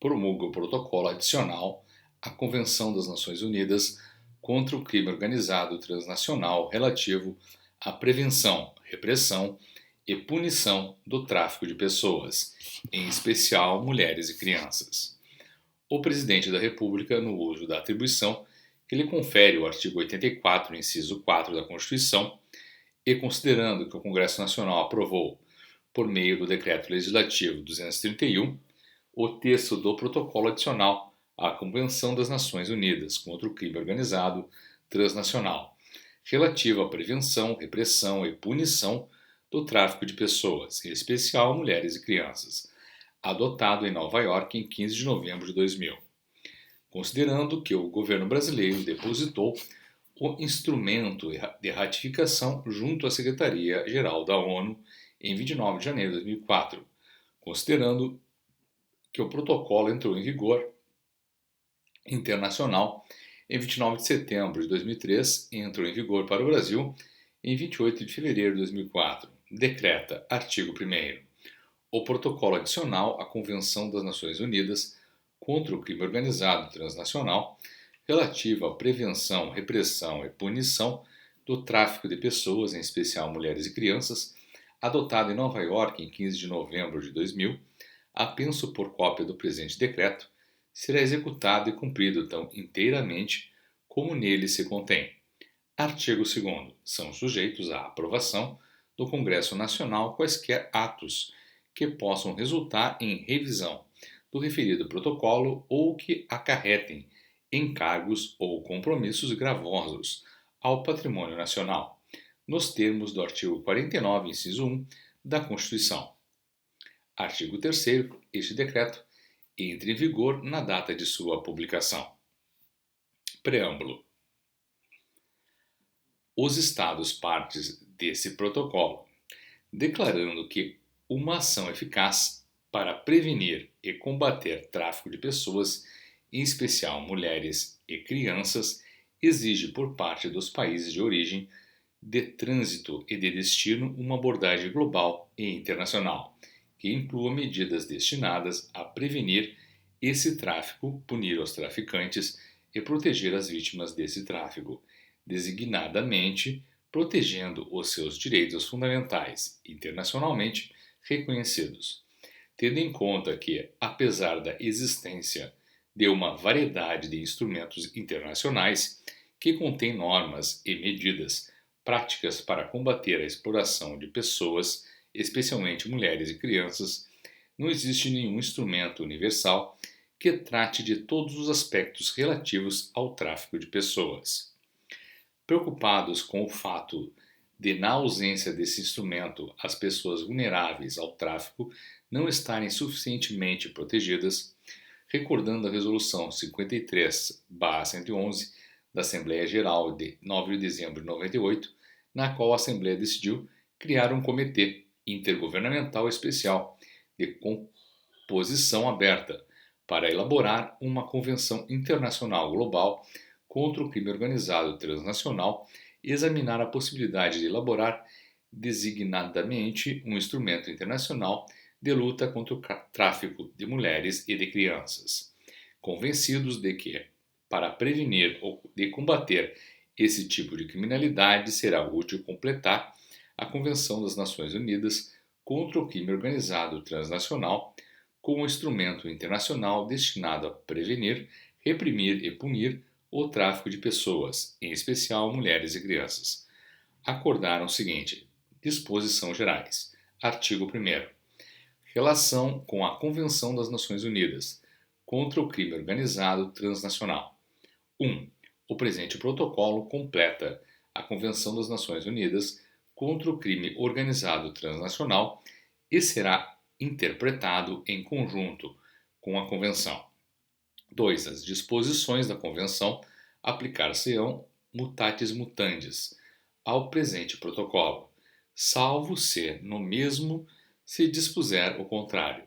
promulga o protocolo adicional à Convenção das Nações Unidas contra o Crime Organizado Transnacional relativo à prevenção, repressão e punição do tráfico de pessoas, em especial mulheres e crianças. O Presidente da República, no uso da atribuição que lhe confere o artigo 84, inciso 4 da Constituição, e considerando que o Congresso Nacional aprovou, por meio do Decreto Legislativo 231, o texto do protocolo adicional à Convenção das Nações Unidas contra o Crime Organizado Transnacional, relativo à prevenção, repressão e punição do tráfico de pessoas, em especial mulheres e crianças, adotado em Nova York em 15 de novembro de 2000. Considerando que o governo brasileiro depositou o instrumento de ratificação junto à Secretaria-Geral da ONU em 29 de janeiro de 2004, considerando que o protocolo entrou em vigor internacional em 29 de setembro de 2003 e entrou em vigor para o Brasil em 28 de fevereiro de 2004. Decreta, artigo 1º, o protocolo adicional à Convenção das Nações Unidas contra o Crime Organizado Transnacional relativo à prevenção, repressão e punição do tráfico de pessoas, em especial mulheres e crianças, adotado em Nova York em 15 de novembro de 2000, apenso por cópia do presente decreto, será executado e cumprido tão inteiramente como nele se contém. Artigo 2º. São sujeitos à aprovação do Congresso Nacional quaisquer atos que possam resultar em revisão do referido protocolo ou que acarretem encargos ou compromissos gravosos ao patrimônio nacional, nos termos do artigo 49, inciso 1 da Constituição. Artigo 3º. Este decreto entra em vigor na data de sua publicação. Preâmbulo. Os Estados partes desse protocolo, declarando que uma ação eficaz para prevenir e combater tráfico de pessoas, em especial mulheres e crianças, exige por parte dos países de origem, de trânsito e de destino uma abordagem global e internacional, que inclua medidas destinadas a prevenir esse tráfico, punir os traficantes e proteger as vítimas desse tráfico, designadamente protegendo os seus direitos fundamentais internacionalmente reconhecidos, tendo em conta que, apesar da existência de uma variedade de instrumentos internacionais que contêm normas e medidas práticas para combater a exploração de pessoas, especialmente mulheres e crianças, não existe nenhum instrumento universal que trate de todos os aspectos relativos ao tráfico de pessoas. Preocupados com o fato de, na ausência desse instrumento, as pessoas vulneráveis ao tráfico não estarem suficientemente protegidas, recordando a Resolução 53/111 da Assembleia Geral de 9 de dezembro de 98, na qual a Assembleia decidiu criar um comitê intergovernamental especial de composição aberta para elaborar uma convenção internacional global contra o crime organizado transnacional e examinar a possibilidade de elaborar designadamente um instrumento internacional de luta contra o tráfico de mulheres e de crianças, convencidos de que, para prevenir ou de combater esse tipo de criminalidade, será útil completar a Convenção das Nações Unidas contra o crime organizado transnacional como um instrumento internacional destinado a prevenir, reprimir e punir o tráfico de pessoas, em especial mulheres e crianças. Acordaram o seguinte: disposições gerais. Artigo 1º. Relação com a Convenção das Nações Unidas contra o crime organizado transnacional. 1. O presente protocolo completa a Convenção das Nações Unidas contra o crime organizado transnacional e será interpretado em conjunto com a Convenção. 2. As disposições da Convenção aplicar-se-ão mutatis mutandis ao presente protocolo, salvo se no mesmo se dispuser o contrário.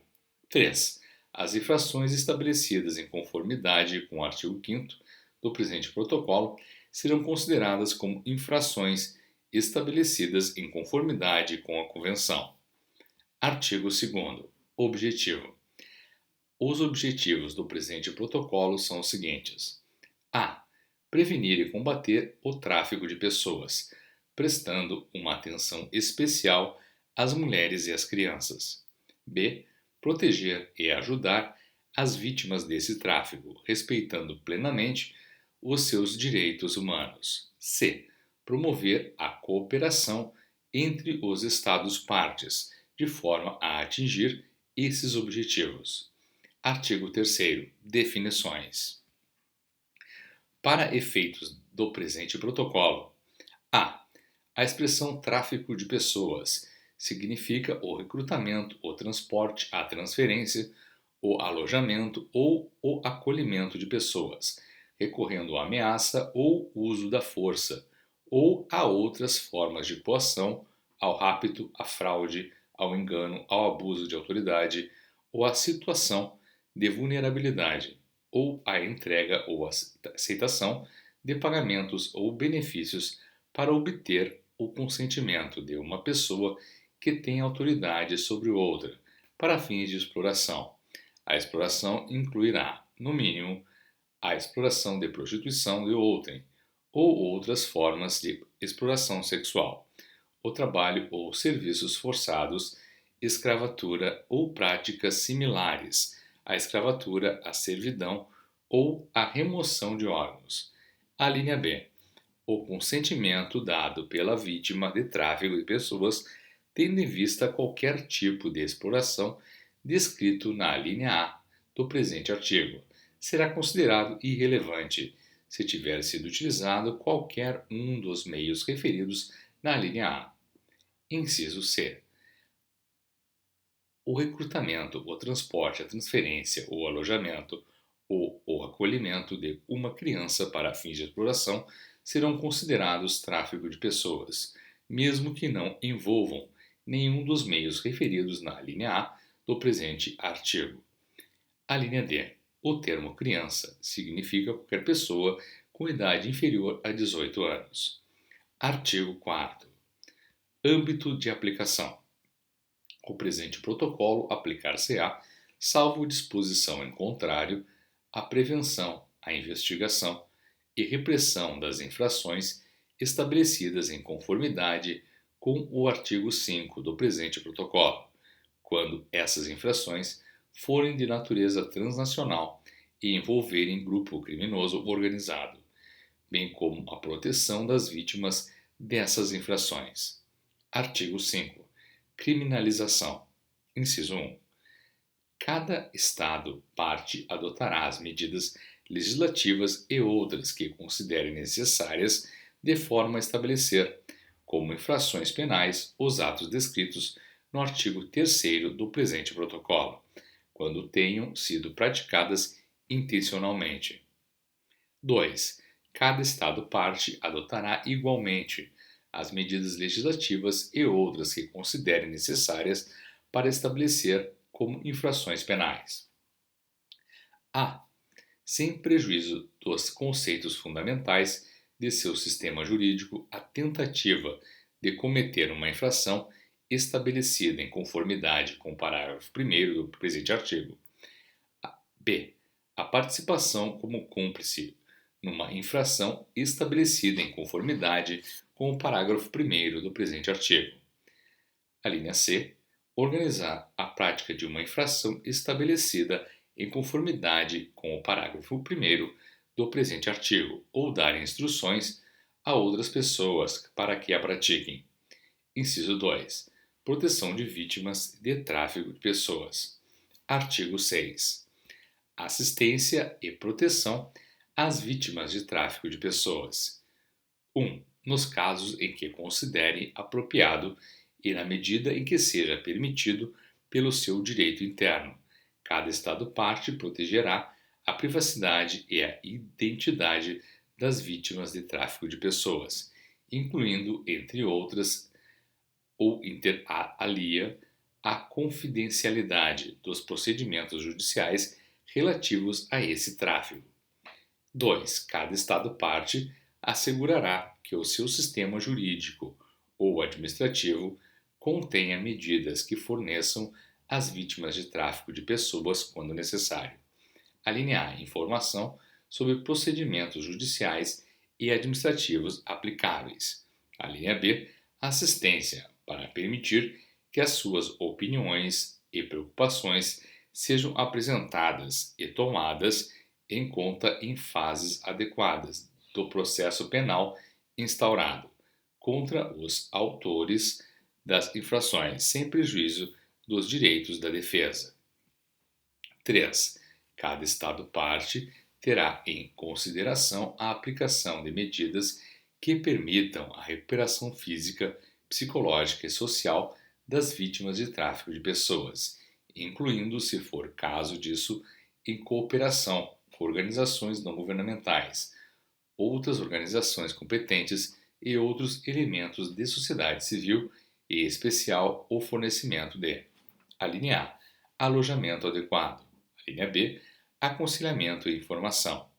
3. As infrações estabelecidas em conformidade com o artigo 5º do presente protocolo serão consideradas como infrações estabelecidas em conformidade com a Convenção. Artigo 2º. Objetivo. Os objetivos do presente protocolo são os seguintes: a. Prevenir e combater o tráfico de pessoas, prestando uma atenção especial às mulheres e às crianças. B. Proteger e ajudar as vítimas desse tráfico, respeitando plenamente os seus direitos humanos. C. Promover a cooperação entre os Estados-partes, de forma a atingir esses objetivos. Artigo 3º. Definições. Para efeitos do presente protocolo, a. A expressão tráfico de pessoas significa o recrutamento, o transporte, a transferência, o alojamento ou o acolhimento de pessoas, recorrendo à ameaça ou uso da força, ou a outras formas de coação, ao rapto, à fraude, ao engano, ao abuso de autoridade ou à situação de vulnerabilidade, ou à entrega ou aceitação de pagamentos ou benefícios para obter o consentimento de uma pessoa que tem autoridade sobre outra, para fins de exploração. A exploração incluirá, no mínimo, a exploração de prostituição de outrem, ou outras formas de exploração sexual, o trabalho ou serviços forçados, escravatura ou práticas similares à escravatura, à servidão ou à remoção de órgãos. A linha B. O consentimento dado pela vítima de tráfico de pessoas, tendo em vista qualquer tipo de exploração descrito na linha A do presente artigo, será considerado irrelevante se tiver sido utilizado qualquer um dos meios referidos na linha A. Inciso C. O recrutamento, o transporte, a transferência, o alojamento ou o acolhimento de uma criança para fins de exploração serão considerados tráfico de pessoas, mesmo que não envolvam nenhum dos meios referidos na linha A do presente artigo. A linha D. O termo criança significa qualquer pessoa com idade inferior a 18 anos. Artigo 4º. Âmbito de aplicação. O presente protocolo aplicar-se-á, salvo disposição em contrário, à prevenção, à investigação e repressão das infrações estabelecidas em conformidade com o artigo 5 do presente protocolo, quando essas infrações forem de natureza transnacional e envolverem grupo criminoso organizado, bem como a proteção das vítimas dessas infrações. Artigo 5. Criminalização. Inciso 1. Cada Estado parte adotará as medidas legislativas e outras que considere necessárias de forma a estabelecer, como infrações penais, os atos descritos no artigo 3º do presente protocolo, quando tenham sido praticadas intencionalmente. 2. Cada Estado-parte adotará igualmente as medidas legislativas e outras que considere necessárias para estabelecer como infrações penais. A. Sem prejuízo dos conceitos fundamentais de seu sistema jurídico, a tentativa de cometer uma infração estabelecida em conformidade com o parágrafo 1º do presente artigo. B. A participação como cúmplice numa infração estabelecida em conformidade com o parágrafo 1º do presente artigo. A linha C. Organizar a prática de uma infração estabelecida em conformidade com o parágrafo 1º do presente artigo ou dar instruções a outras pessoas para que a pratiquem. Inciso 2. Proteção de vítimas de tráfico de pessoas. Artigo 6. Assistência e proteção às vítimas de tráfico de pessoas. 1. Nos casos em que considere apropriado e na medida em que seja permitido pelo seu direito interno, cada Estado-parte protegerá a privacidade e a identidade das vítimas de tráfico de pessoas, incluindo, entre outras, ou inter alia, a confidencialidade dos procedimentos judiciais relativos a esse tráfico. 2. Cada Estado-parte assegurará que o seu sistema jurídico ou administrativo contenha medidas que forneçam às vítimas de tráfico de pessoas quando necessário. A linha A, informação sobre procedimentos judiciais e administrativos aplicáveis. A linha B, assistência para permitir que as suas opiniões e preocupações sejam apresentadas e tomadas em conta em fases adequadas do processo penal instaurado contra os autores das infrações, sem prejuízo dos direitos da defesa. 3. Cada Estado-parte terá em consideração a aplicação de medidas que permitam a recuperação física, psicológica e social das vítimas de tráfico de pessoas, incluindo, se for caso disso, em cooperação com organizações não governamentais, outras organizações competentes e outros elementos de sociedade civil, e em especial o fornecimento de: a linha A, alojamento adequado; a linha B, aconselhamento e informação,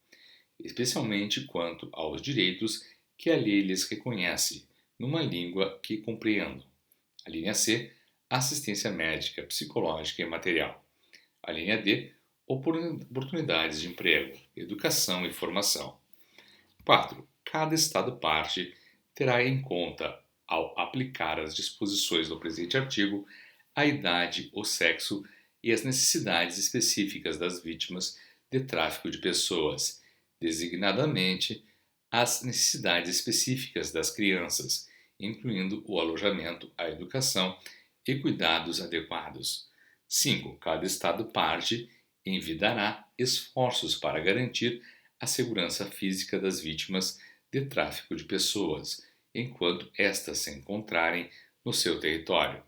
especialmente quanto aos direitos que a lei lhes reconhece, numa língua que compreendam; a linha C, assistência médica, psicológica e material; a linha D, oportunidades de emprego, educação e formação. 4. Cada Estado-parte terá em conta, ao aplicar as disposições do presente artigo, a idade, o sexo e as necessidades específicas das vítimas de tráfico de pessoas, designadamente as necessidades específicas das crianças, incluindo o alojamento, a educação e cuidados adequados. 5. Cada Estado-parte envidará esforços para garantir a segurança física das vítimas de tráfico de pessoas, enquanto estas se encontrarem no seu território.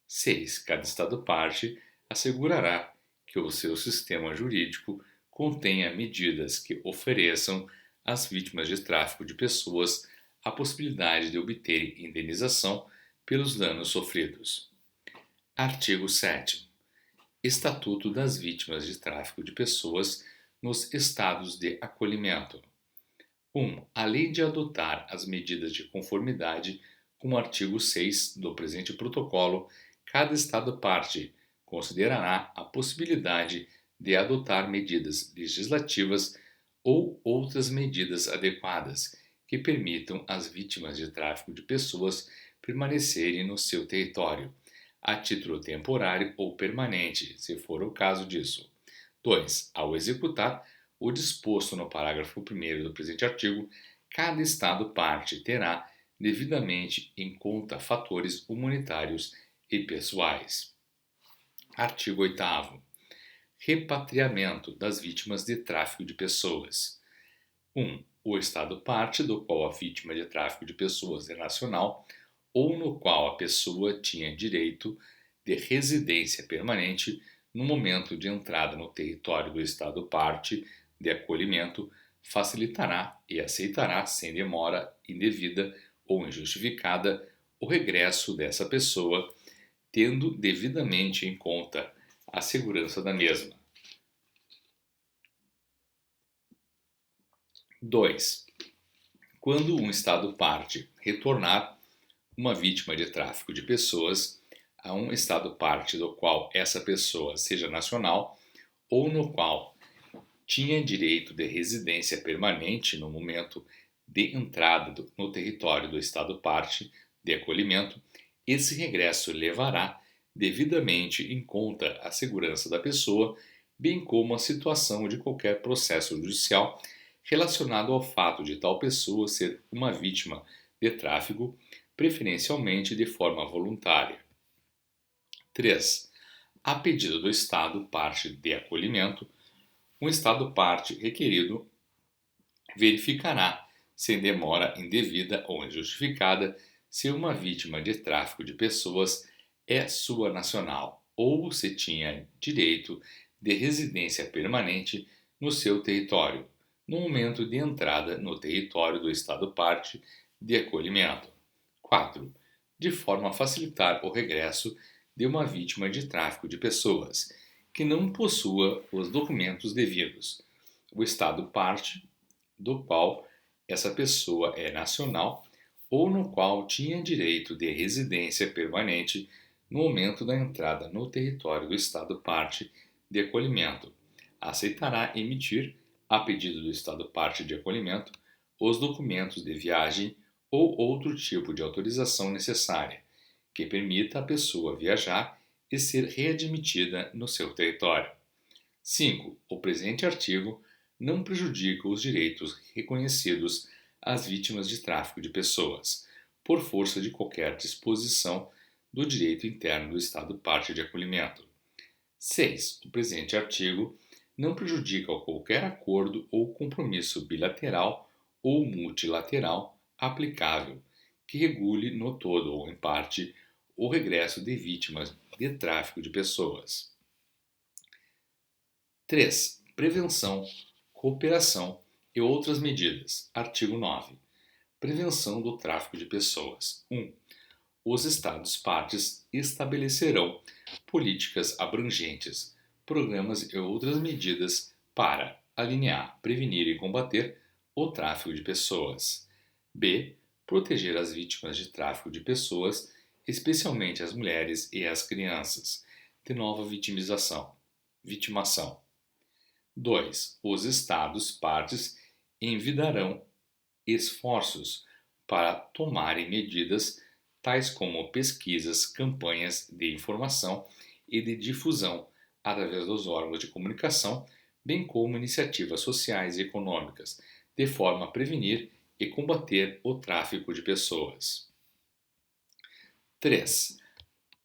6. Cada Estado-parte assegurará que o seu sistema jurídico contenha medidas que ofereçam às vítimas de tráfico de pessoas a possibilidade de obterem indenização pelos danos sofridos. Artigo 7º. Estatuto das Vítimas de Tráfico de Pessoas nos Estados de Acolhimento. 1. Além de adotar as medidas de conformidade com o artigo 6 do presente protocolo, cada Estado-parte considerará a possibilidade de adotar medidas legislativas ou outras medidas adequadas que permitam às vítimas de tráfico de pessoas permanecerem no seu território, a título temporário ou permanente, se for o caso disso. 2. Ao executar o disposto no parágrafo 1º do presente artigo, cada Estado-parte terá devidamente em conta fatores humanitários e pessoais. Artigo 8º. Repatriamento das vítimas de tráfico de pessoas. 1. O Estado-parte do qual a vítima de tráfico de pessoas é nacional ou no qual a pessoa tinha direito de residência permanente no momento de entrada no território do Estado-parte de acolhimento, facilitará e aceitará sem demora indevida ou injustificada o regresso dessa pessoa, tendo devidamente em conta a segurança da mesma. 2. Quando um Estado-parte retornar uma vítima de tráfico de pessoas a um Estado-parte do qual essa pessoa seja nacional ou no qual tinha direito de residência permanente no momento de entrada no território do Estado-parte de acolhimento, esse regresso levará devidamente em conta a segurança da pessoa, bem como a situação de qualquer processo judicial relacionado ao fato de tal pessoa ser uma vítima de tráfico, preferencialmente de forma voluntária. 3. A pedido do Estado-parte de acolhimento, um Estado-parte requerido verificará, sem demora indevida ou injustificada, se uma vítima de tráfico de pessoas é sua nacional ou se tinha direito de residência permanente no seu território, no momento de entrada no território do Estado-parte de acolhimento. 4. De forma a facilitar o regresso de uma vítima de tráfico de pessoas que não possua os documentos devidos, o Estado-parte do qual essa pessoa é nacional ou no qual tinha direito de residência permanente no momento da entrada no território do Estado parte de acolhimento. Aceitará emitir, a pedido do Estado parte de acolhimento, os documentos de viagem ou outro tipo de autorização necessária, que permita à pessoa viajar e ser readmitida no seu território. 5. O presente artigo não prejudica os direitos reconhecidos às vítimas de tráfico de pessoas, por força de qualquer disposição do direito interno do Estado parte de acolhimento. 6. O presente artigo não prejudica qualquer acordo ou compromisso bilateral ou multilateral aplicável que regule no todo ou em parte o regresso de vítimas de tráfico de pessoas. 3. Prevenção, cooperação e outras medidas. Artigo 9. Prevenção do tráfico de pessoas. 1. Os Estados-partes estabelecerão políticas abrangentes, programas e outras medidas para alinear, prevenir e combater o tráfico de pessoas. B. Proteger as vítimas de tráfico de pessoas, especialmente as mulheres e as crianças, de nova vitimação. 2. Os Estados-partes envidarão esforços para tomarem medidas tais como pesquisas, campanhas de informação e de difusão através dos órgãos de comunicação, bem como iniciativas sociais e econômicas, de forma a prevenir e combater o tráfico de pessoas. 3.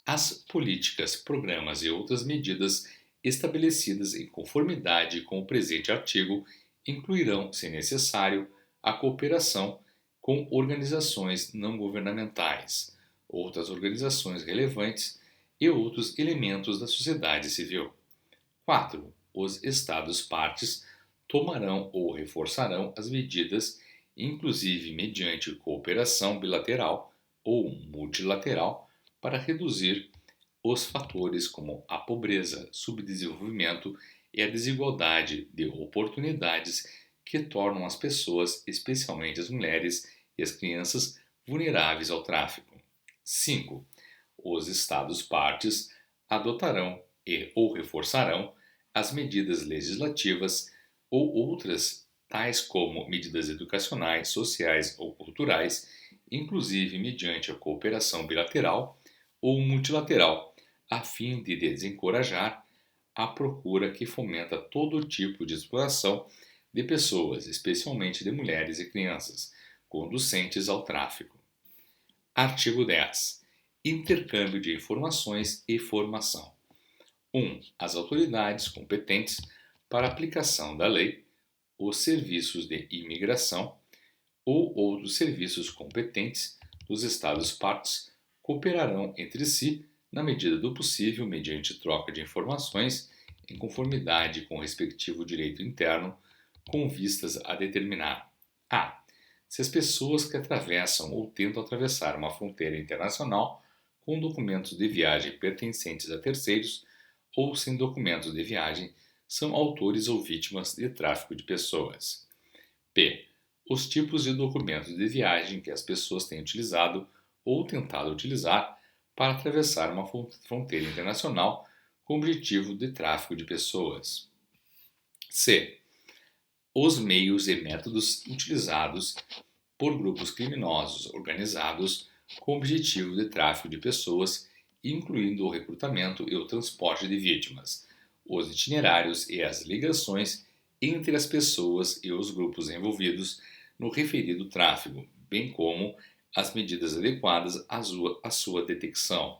As políticas, programas e outras medidas estabelecidas em conformidade com o presente artigo incluirão, se necessário, a cooperação com organizações não governamentais, outras organizações relevantes e outros elementos da sociedade civil. 4. Os Estados-partes tomarão ou reforçarão as medidas, inclusive mediante cooperação bilateral ou multilateral, para reduzir os fatores como a pobreza, subdesenvolvimento e a desigualdade de oportunidades que tornam as pessoas, especialmente as mulheres e as crianças, vulneráveis ao tráfico. 5. Os Estados-partes adotarão ou reforçarão as medidas legislativas ou outras, tais como medidas educacionais, sociais ou culturais, inclusive mediante a cooperação bilateral ou multilateral, a fim de desencorajar a procura que fomenta todo tipo de exploração de pessoas, especialmente de mulheres e crianças, conducentes ao tráfico. Artigo 10. Intercâmbio de informações e formação. 1. As autoridades competentes para a aplicação da lei, os serviços de imigração ou outros serviços competentes dos Estados-partes cooperarão entre si na medida do possível mediante troca de informações em conformidade com o respectivo direito interno, com vistas a determinar a. Se as pessoas que atravessam ou tentam atravessar uma fronteira internacional com documentos de viagem pertencentes a terceiros ou sem documentos de viagem são autores ou vítimas de tráfico de pessoas. B. Os tipos de documentos de viagem que as pessoas têm utilizado ou tentado utilizar para atravessar uma fronteira internacional com o objetivo de tráfico de pessoas. C. Os meios e métodos utilizados por grupos criminosos organizados com o objetivo de tráfico de pessoas, incluindo o recrutamento e o transporte de vítimas, os itinerários e as ligações entre as pessoas e os grupos envolvidos no referido tráfico, bem como as medidas adequadas à sua detecção.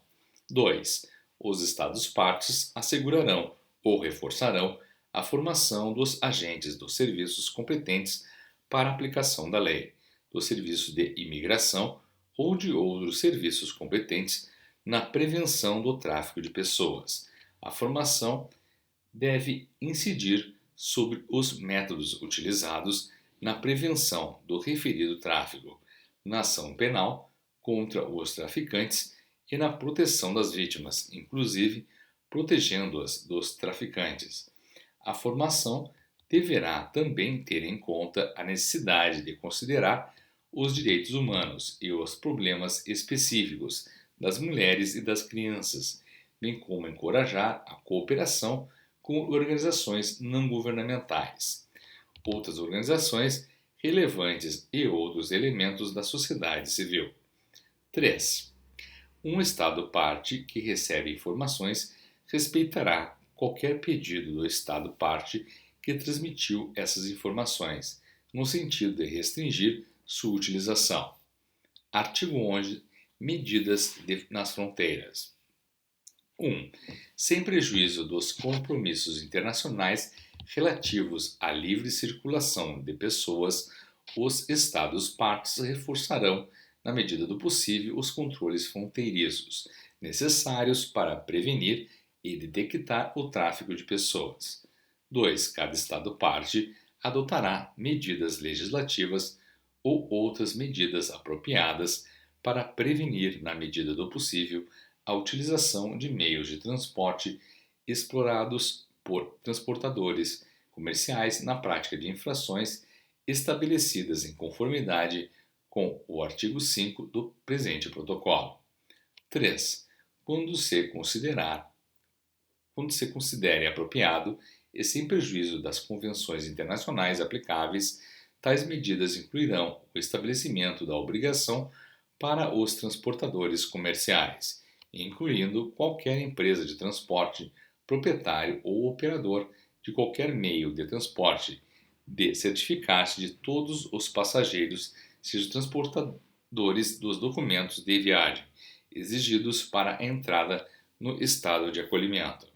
2. Os Estados-partes assegurarão ou reforçarão a formação dos agentes dos serviços competentes para a aplicação da lei, dos serviços de imigração ou de outros serviços competentes na prevenção do tráfico de pessoas. A formação deve incidir sobre os métodos utilizados na prevenção do referido tráfico, na ação penal contra os traficantes e na proteção das vítimas, inclusive protegendo-as dos traficantes. A formação deverá também ter em conta a necessidade de considerar os direitos humanos e os problemas específicos das mulheres e das crianças, bem como encorajar a cooperação com organizações não governamentais, outras organizações relevantes e outros elementos da sociedade civil. 3. Um Estado-parte que recebe informações respeitará qualquer pedido do Estado-parte que transmitiu essas informações, no sentido de restringir sua utilização. Artigo 11. Nas fronteiras. 1. Sem prejuízo dos compromissos internacionais relativos à livre circulação de pessoas, os Estados-partes reforçarão, na medida do possível, os controles fronteiriços necessários para prevenir e detectar o tráfico de pessoas. 2. Cada Estado-parte adotará medidas legislativas ou outras medidas apropriadas para prevenir, na medida do possível, a utilização de meios de transporte explorados por transportadores comerciais na prática de infrações estabelecidas em conformidade com o artigo 5 do presente protocolo. 3. Quando se considere apropriado e sem prejuízo das convenções internacionais aplicáveis, tais medidas incluirão o estabelecimento da obrigação para os transportadores comerciais, incluindo qualquer empresa de transporte, proprietário ou operador de qualquer meio de transporte, de certificar-se de todos os passageiros, sejam transportadores dos documentos de viagem exigidos para a entrada no estado de acolhimento.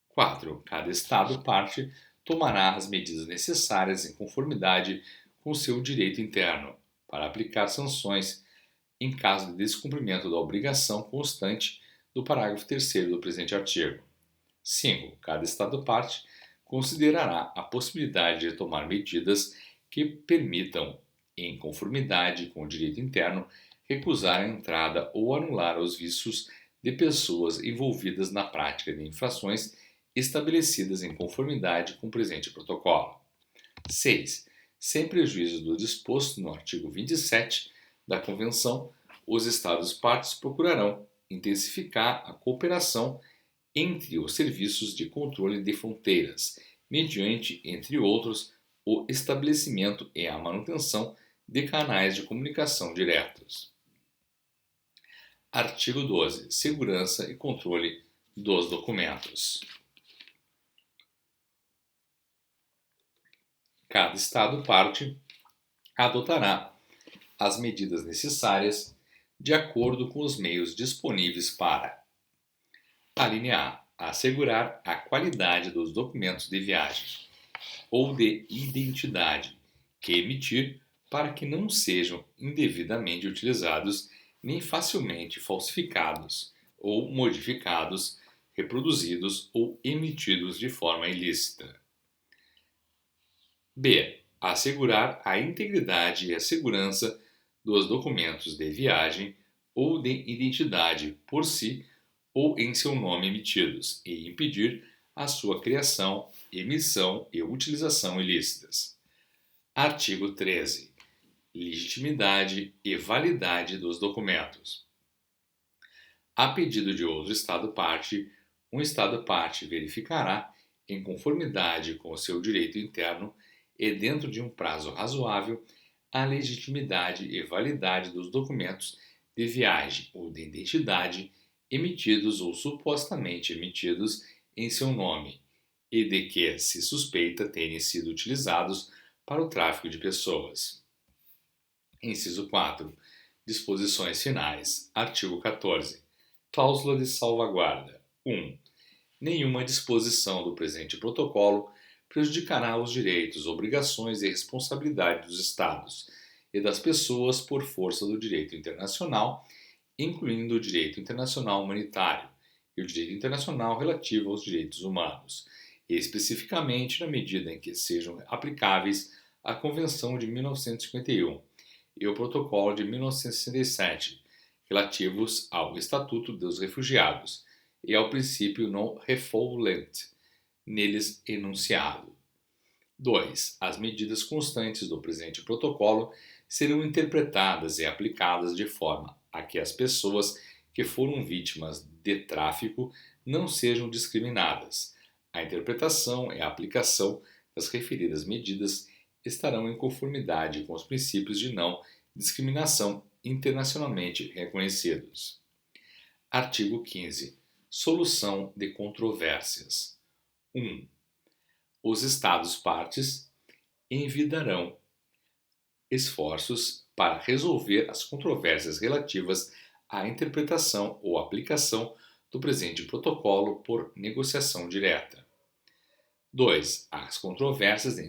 4. Cada Estado-parte tomará as medidas necessárias em conformidade com seu direito interno para aplicar sanções em caso de descumprimento da obrigação constante do parágrafo 3º do presente artigo. 5. Cada Estado-parte considerará a possibilidade de tomar medidas que permitam, em conformidade com o direito interno, recusar a entrada ou anular os vistos de pessoas envolvidas na prática de infrações estabelecidas em conformidade com o presente protocolo. 6. Sem prejuízo do disposto no artigo 27 da Convenção, os Estados-partes procurarão intensificar a cooperação entre os serviços de controle de fronteiras, mediante, entre outros, o estabelecimento e a manutenção de canais de comunicação diretos. Artigo 12. Segurança e controle dos documentos. Cada Estado-parte adotará as medidas necessárias de acordo com os meios disponíveis para: a linha A. Assegurar a qualidade dos documentos de viagem ou de identidade que emitir para que não sejam indevidamente utilizados nem facilmente falsificados ou modificados, reproduzidos ou emitidos de forma ilícita. B. Assegurar a integridade e a segurança dos documentos de viagem ou de identidade por si ou em seu nome emitidos e impedir a sua criação, emissão e utilização ilícitas. Artigo 13. Legitimidade e validade dos documentos. A pedido de outro Estado-parte, um Estado-parte verificará, em conformidade com o seu direito interno e dentro de um prazo razoável, a legitimidade e validade dos documentos de viagem ou de identidade emitidos ou supostamente emitidos em seu nome e de que se suspeita terem sido utilizados para o tráfico de pessoas. Inciso 4. Disposições finais. Artigo 14. Cláusula de salvaguarda. 1. Nenhuma disposição do presente protocolo prejudicará os direitos, obrigações e responsabilidade dos Estados e das pessoas por força do direito internacional, incluindo o direito internacional humanitário e o direito internacional relativo aos direitos humanos, e especificamente na medida em que sejam aplicáveis a Convenção de 1951 e o Protocolo de 1967, relativos ao Estatuto dos Refugiados e ao princípio non-refoulement, neles enunciado. 2. As medidas constantes do presente protocolo serão interpretadas e aplicadas de forma a que as pessoas que foram vítimas de tráfico não sejam discriminadas. A interpretação e a aplicação das referidas medidas estarão em conformidade com os princípios de não discriminação internacionalmente reconhecidos. Artigo 15. Solução de controvérsias. 1. Os Estados-partes envidarão esforços para resolver as controvérsias relativas à interpretação ou aplicação do presente protocolo por negociação direta. 2. As controvérsias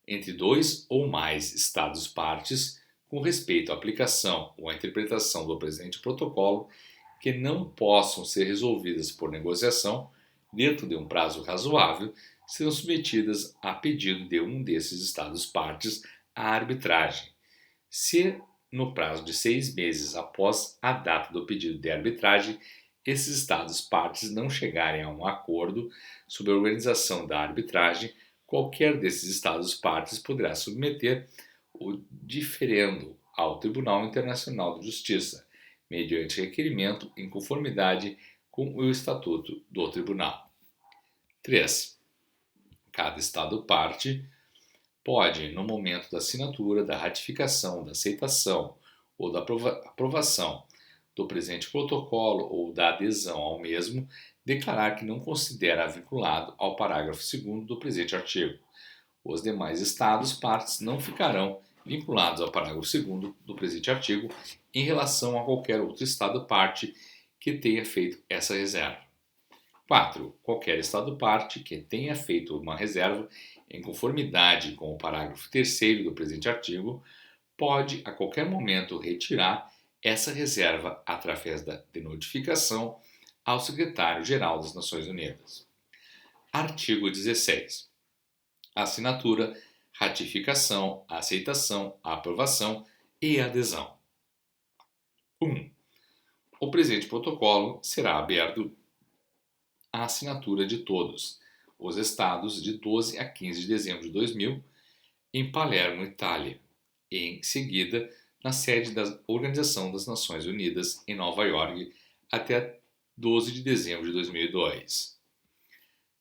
entre dois ou mais Estados-partes com respeito à aplicação ou à interpretação do presente protocolo que não possam ser resolvidas por negociação dentro de um prazo razoável serão submetidas a pedido de um desses Estados-partes à arbitragem. Se, no prazo de 6 meses após a data do pedido de arbitragem, esses Estados-partes não chegarem a um acordo sobre a organização da arbitragem, qualquer desses Estados-partes poderá submeter o diferendo ao Tribunal Internacional de Justiça, mediante requerimento em conformidade com o Estatuto do Tribunal. 3. Cada Estado-parte pode, no momento da assinatura, da ratificação, da aceitação ou da aprovação do presente protocolo ou da adesão ao mesmo, declarar que não considera vinculado ao parágrafo 2º do presente artigo. Os demais Estados-partes não ficarão vinculados ao parágrafo 2º do presente artigo em relação a qualquer outro Estado-parte que tenha feito essa reserva. 4. Qualquer Estado-parte que tenha feito uma reserva em conformidade com o parágrafo 3º do presente artigo pode, a qualquer momento, retirar essa reserva através de notificação ao Secretário-Geral das Nações Unidas. Artigo 16. Assinatura, ratificação, aceitação, aprovação e adesão. 1. O presente protocolo será aberto à assinatura de todos os Estados de 12 a 15 de dezembro de 2000 em Palermo, Itália, e em seguida na sede da Organização das Nações Unidas em Nova York até 12 de dezembro de 2002.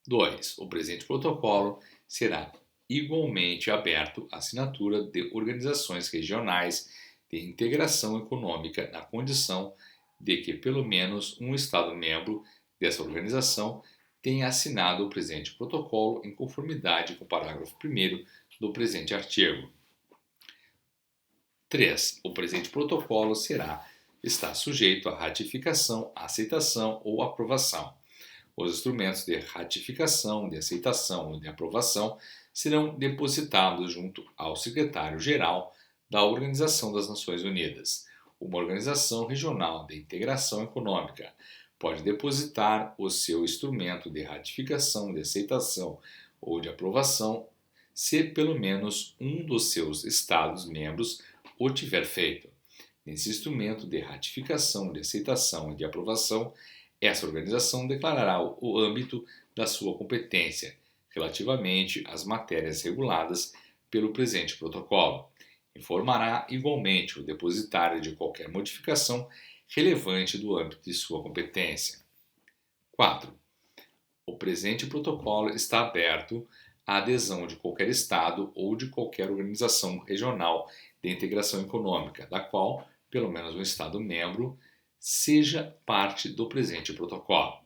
2. O presente protocolo será igualmente aberto à assinatura de organizações regionais de integração econômica na condição de que pelo menos um Estado-membro dessa organização tenha assinado o presente protocolo em conformidade com o parágrafo 1º do presente artigo. 3. O presente protocolo está sujeito à ratificação, aceitação ou aprovação. Os instrumentos de ratificação, de aceitação ou de aprovação serão depositados junto ao Secretário-Geral da Organização das Nações Unidas. Uma organização regional de integração econômica pode depositar o seu instrumento de ratificação, de aceitação ou de aprovação se pelo menos um dos seus Estados-membros o tiver feito. Nesse instrumento de ratificação, de aceitação e de aprovação, essa organização declarará o âmbito da sua competência relativamente às matérias reguladas pelo presente protocolo. Informará igualmente o depositário de qualquer modificação relevante do âmbito de sua competência. 4. O presente protocolo está aberto à adesão de qualquer Estado ou de qualquer organização regional de integração econômica, da qual pelo menos um Estado-membro seja parte do presente protocolo.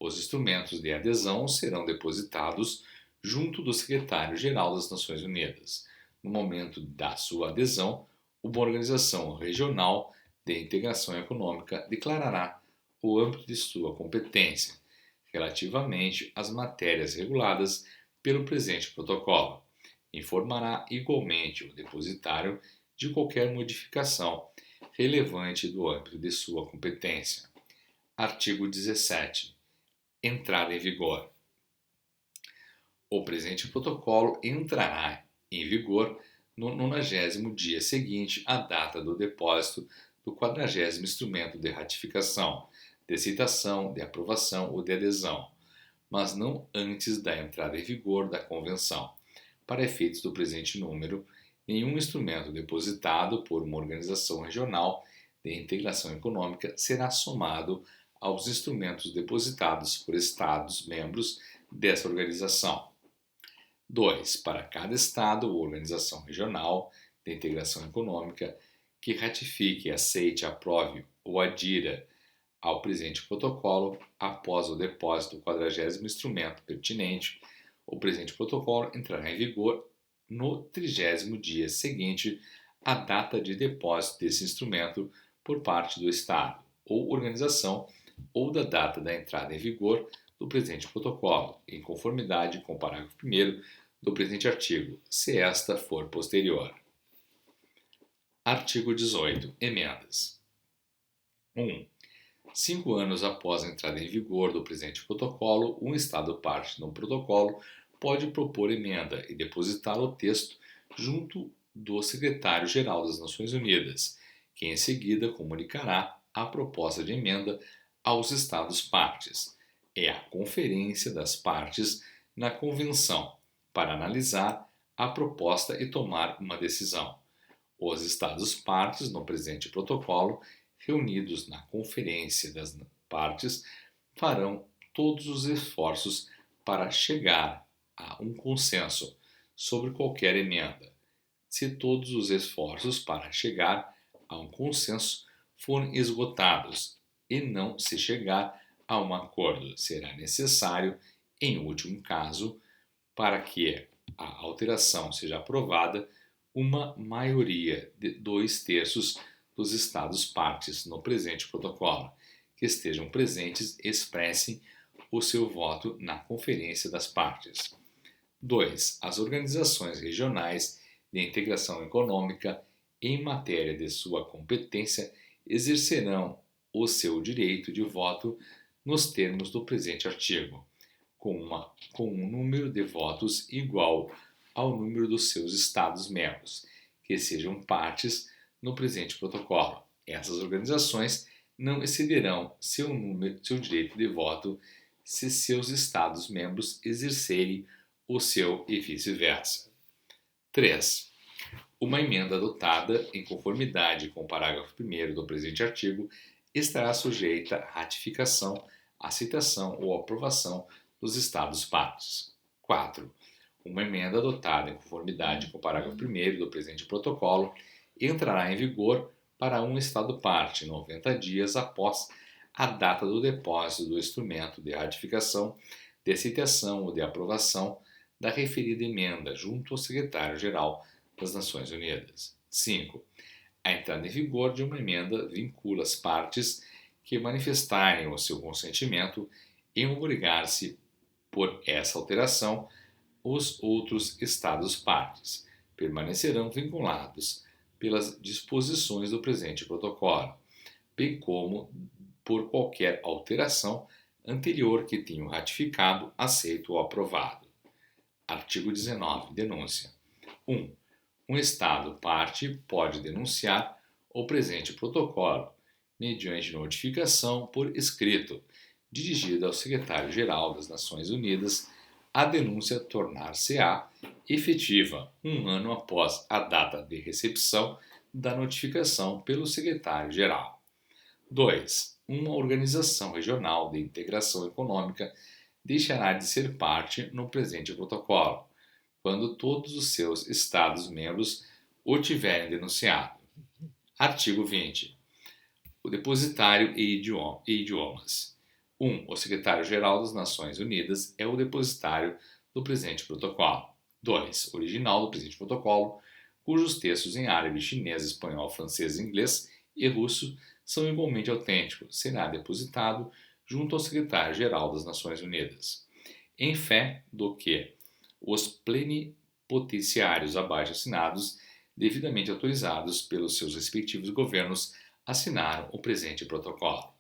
Os instrumentos de adesão serão depositados junto do Secretário-Geral das Nações Unidas. No momento da sua adesão, uma organização regional de integração econômica declarará o âmbito de sua competência relativamente às matérias reguladas pelo presente protocolo. Informará igualmente o depositário de qualquer modificação relevante do âmbito de sua competência. Artigo 17. Entrada em vigor. O presente protocolo entrará em vigor no 90º dia seguinte à data do depósito do 40º instrumento de ratificação, de aceitação, de aprovação ou de adesão, mas não antes da entrada em vigor da Convenção. Para efeitos do presente número, nenhum instrumento depositado por uma organização regional de de integração econômica será somado aos instrumentos depositados por Estados-membros dessa organização. 2. Para cada Estado ou organização regional de integração econômica que ratifique, aceite, aprove ou adira ao presente protocolo após o depósito do 40º instrumento pertinente, o presente protocolo entrará em vigor no 30º dia seguinte à data de depósito desse instrumento por parte do Estado ou organização ou da data da entrada em vigor do presente protocolo, em conformidade com o parágrafo 1º do presente artigo, se esta for posterior. Artigo 18. Emendas. 1. 5 anos após a entrada em vigor do presente protocolo, um Estado parte no protocolo pode propor emenda e depositar o texto junto do Secretário-Geral das Nações Unidas, que em seguida comunicará a proposta de emenda aos Estados partes. É a Conferência das Partes na Convenção para analisar a proposta e tomar uma decisão. Os Estados partes no presente protocolo, reunidos na Conferência das Partes, farão todos os esforços para chegar a um consenso sobre qualquer emenda. Se todos os esforços para chegar a um consenso forem esgotados e não se chegar a um acordo, será necessário, em último caso, para que a alteração seja aprovada, uma maioria de 2/3 dos Estados partes no presente protocolo, que estejam presentes, expressem o seu voto na Conferência das Partes. 2. As organizações regionais de integração econômica, em matéria de sua competência, exercerão o seu direito de voto nos termos do presente artigo, com um número de votos igual ao número dos seus Estados-membros, que sejam partes no presente protocolo. Essas organizações não excederão seu direito de voto se seus Estados-membros exercerem o seu e vice-versa. 3. Uma emenda adotada em conformidade com o parágrafo 1º do presente artigo estará sujeita à ratificação, aceitação ou aprovação dos Estados partes. 4. Uma emenda adotada em conformidade com o parágrafo 1º do presente protocolo entrará em vigor para um Estado parte 90 dias após a data do depósito do instrumento de ratificação, de aceitação ou de aprovação da referida emenda junto ao Secretário-Geral das Nações Unidas. 5. A entrada em vigor de uma emenda vincula as partes que manifestarem o seu consentimento em obrigar-se por essa alteração. Os outros Estados partes permanecerão vinculados pelas disposições do presente protocolo, bem como por qualquer alteração anterior que tenham ratificado, aceito ou aprovado. Artigo 19. Denúncia. 1. Um Estado parte pode denunciar o presente protocolo mediante notificação por escrito, dirigida ao Secretário-Geral das Nações Unidas. A denúncia tornar-se-á efetiva 1 ano após a data de recepção da notificação pelo Secretário-Geral. 2. Uma organização regional de integração econômica deixará de ser parte no presente protocolo, quando todos os seus Estados-membros o tiverem denunciado. Artigo 20. O depositário e idiomas. 1. O Secretário-Geral das Nações Unidas é o depositário do presente protocolo. 2. Original do presente protocolo, cujos textos em árabe, chinês, espanhol, francês, inglês e russo são igualmente autênticos, será depositado junto ao Secretário-Geral das Nações Unidas, em fé do que os plenipotenciários abaixo assinados, devidamente autorizados pelos seus respectivos governos, assinaram o presente protocolo.